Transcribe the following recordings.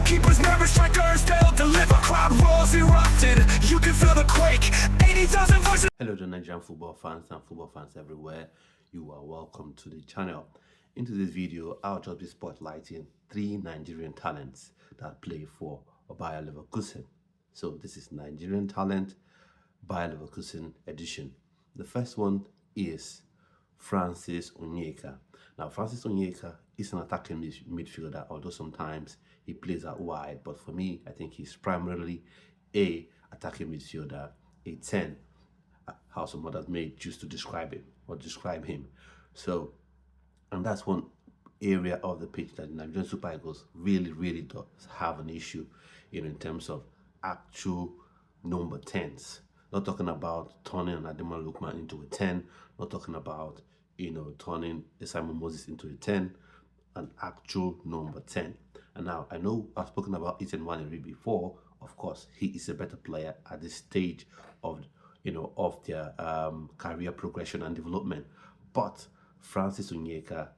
Keepers nervous, strikers, they'll deliver. Crowd roars erupted, you can feel the quake. 80,000 voices. Hello to Nigerian football fans and football fans everywhere. You are welcome to the channel. Into this video, I'll just be spotlighting 3 Nigerian talents that play for Bayer Leverkusen. So this is Nigerian Talent Bayer Leverkusen edition. The first one is Francis Onyeka. Now, Francis Onyeka is an attacking midfielder, although sometimes he plays out wide. But for me, I think he's primarily a attacking midfielder, a 10, how some others may choose to describe him. So, and that's one area of the pitch that Nigerian Super Eagles really does have an issue, in terms of actual number 10s. Not talking about turning Ademola Lookman into a 10, not talking about, turning Simon Moses into a 10, an actual number 10. And now, I know I've spoken about Nwaneri before. Of course, he is a better player at this stage of their career progression and development. But Francis Onyeka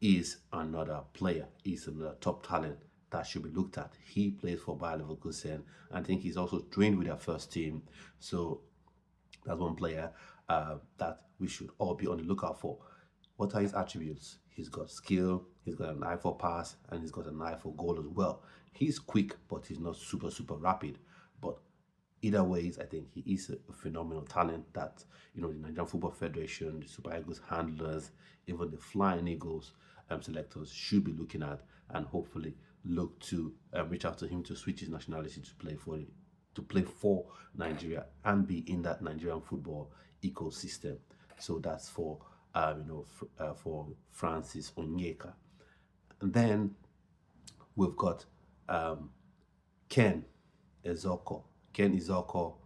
is another player. He's another top talent that should be looked at. He plays for Bayer Leverkusen. I think he's also trained with their first team. So that's one player that we should all be on the lookout for. What are his attributes? He's got skill, he's got an eye for pass, and he's got an eye for goal as well. He's quick, but he's not super rapid. But either ways, I think he is a phenomenal talent that, the Nigerian Football Federation, the Super Eagles handlers, even the Flying Eagles selectors should be looking at, and hopefully look to reach out to him to switch his nationality to play for Nigeria and be in that Nigerian football ecosystem. So that's for Francis Onyeka. And then we've got Ken Ezoko. Ken Ezoko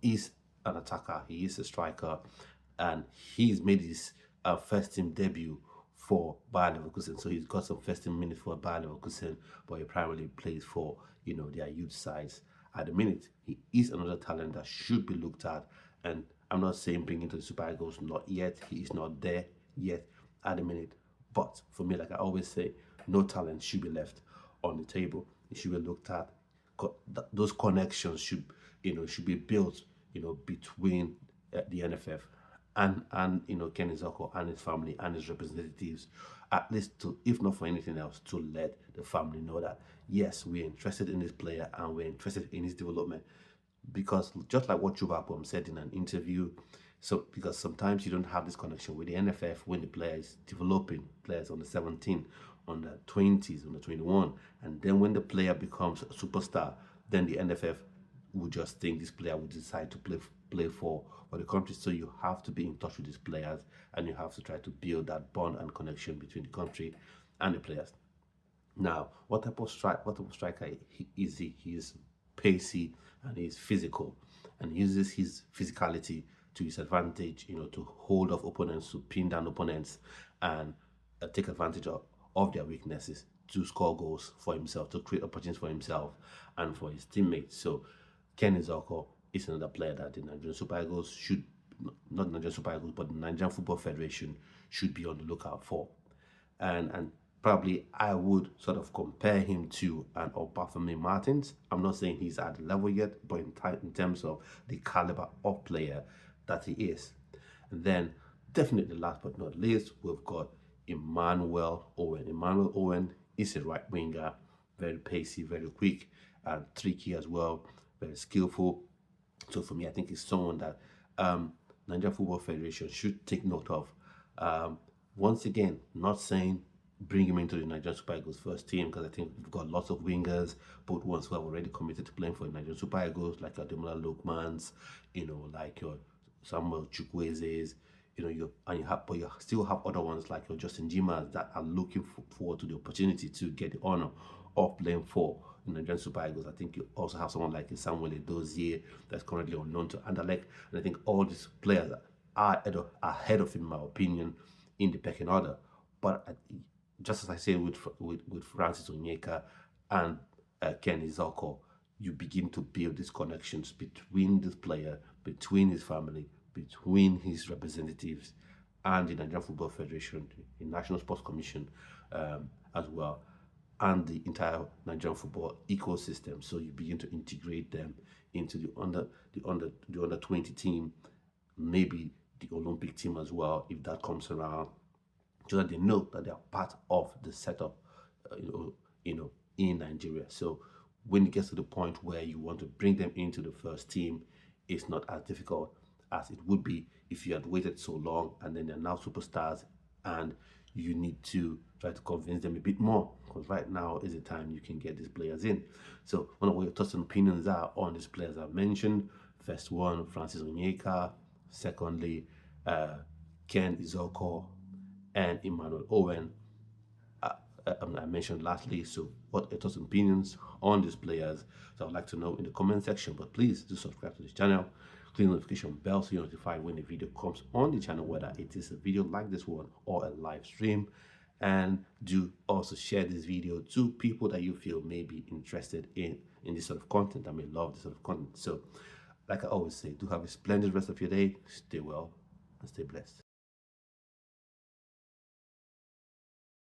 is an attacker. He is a striker, and he's made his first team debut for Bayer Leverkusen. So he's got some first team minutes for Bayer Leverkusen, but he primarily plays for their youth sides at the minute. He is another talent that should be looked at, and I'm not saying bring him to the Super Eagles, not yet. He is not there yet at the minute. But for me, like I always say, no talent should be left on the table. It should be looked at. Those connections should be built, between the NFF and Ken Ezoko and his family and his representatives, at least to, if not for anything else, to let the family know that yes, we're interested in this player and we're interested in his development. Because just like what Chubakbom said in an interview, because sometimes you don't have this connection with the NFF when the player is developing, players on the 17, on the 20s, on the 21, and then when the player becomes a superstar, then the NFF would just think this player would decide to play for the country. So you have to be in touch with these players, and you have to try to build that bond and connection between the country and the players. Now, what type of striker is he? He is pacey and he's physical, and he uses his physicality to his advantage, to hold off opponents, to pin down opponents, and take advantage of their weaknesses to score goals for himself, to create opportunities for himself and for his teammates. So Ken Ezoko is another player that the Nigerian Super Eagles should, not Nigerian Super Eagles, but the Nigerian Football Federation should be on the lookout for. And probably I would sort of compare him to an Obafemi Martins. I'm not saying he's at the level yet, but in terms of the caliber of player that he is. And then definitely last but not least, we've got Emmanuel Owen. Emmanuel Owen is a right winger, very pacey, very quick, and tricky as well, very skillful. So for me, I think it's someone that Nigerian Football Federation should take note of. Once again, not saying bring him into the Nigerian Super Eagles first team, because I think we've got lots of wingers, both ones who have already committed to playing for the Nigerian Super Eagles, like Ademola Lookmans, like your Samuel Chukwueze's, but you still have other ones like your Justin Jimas that are looking forward to the opportunity to get the honor of playing for the Nigerian Super Eagles. I think you also have someone like Samuel Edozie that's currently unknown to Anderlecht, and I think all these players are ahead of him, in my opinion, in the pecking order. But just as I say with Francis Onyeka and Ken Ezoko, you begin to build these connections between this player, between his family, between his representatives, and the Nigerian Football Federation, the National Sports Commission as well. and the entire Nigerian football ecosystem. So you begin to integrate them into the under 20 team, maybe the Olympic team as well, if that comes around, so that they know that they are part of the setup, in Nigeria. So when it gets to the point where you want to bring them into the first team, it's not as difficult as it would be if you had waited so long and then they're now superstars and you need to try to convince them a bit more, because right now is the time you can get these players in. So, one of what your thoughts and opinions are on these players I've mentioned. First one, Francis Onyeka. Secondly, Ken Izoko and Emmanuel Owen. I mentioned lastly. So, what are your thoughts and opinions on these players? So, I'd like to know in the comment section. But please do subscribe to this channel, click the notification bell so you're notified when a video comes on the channel, whether it is a video like this one or a live stream. And do also share this video to people that you feel may be interested in this sort of content, that may love this sort of content. So, like I always say, do have a splendid rest of your day. Stay well and stay blessed.